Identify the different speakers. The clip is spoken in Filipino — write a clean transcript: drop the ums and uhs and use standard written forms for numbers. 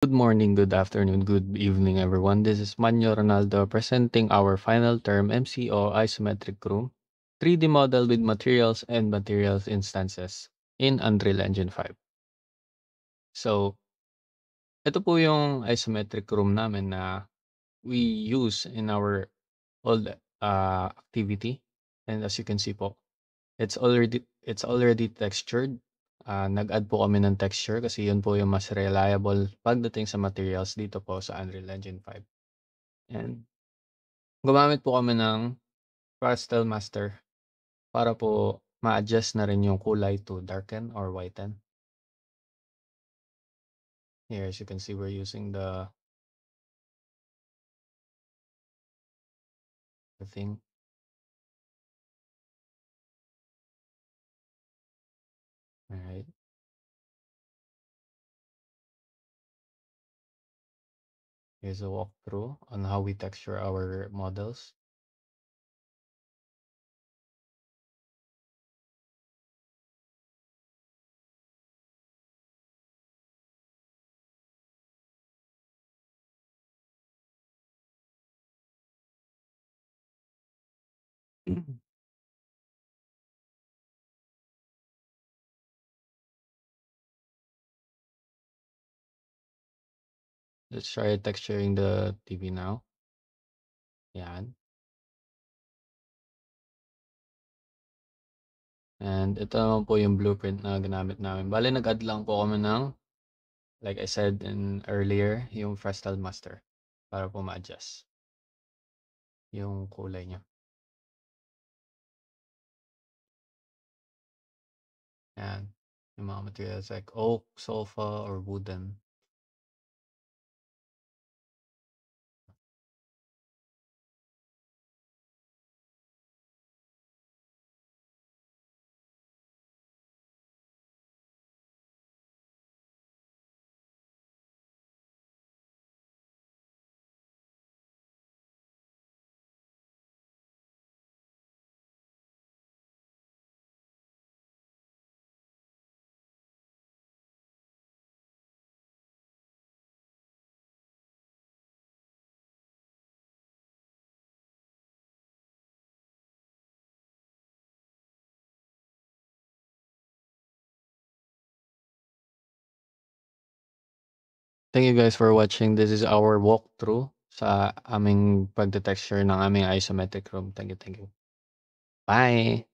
Speaker 1: Good morning, good afternoon, good evening, everyone. This is Manyo Ronaldo presenting our final term MCO isometric room 3D model with materials and materials instances in Unreal Engine 5. So, ito po yung isometric room namin na we use in our old activity. And as you can see po, it's already textured. Nag-add po kami ng texture kasi yun po yung mas reliable pagdating sa materials dito po sa Unreal Engine 5. And gumamit po kami ng Pastel Master para po ma-adjust na rin yung kulay to darken or whiten. Here, as you can see, we're using the thing. All right. Here's a walkthrough on how we texture our models. Let's try texturing the TV now. Yan. And ito naman po yung blueprint na ginamit namin. Bale, nag-add lang po kami ng, like I said in earlier, yung Frestal Master para po ma-adjust yung kulay niya. Yan. Yung mga materials like oak, sofa, or wooden. Thank you guys for watching. This is our walkthrough sa aming pagde-texture ng aming isometric room. Thank you, thank you. Bye!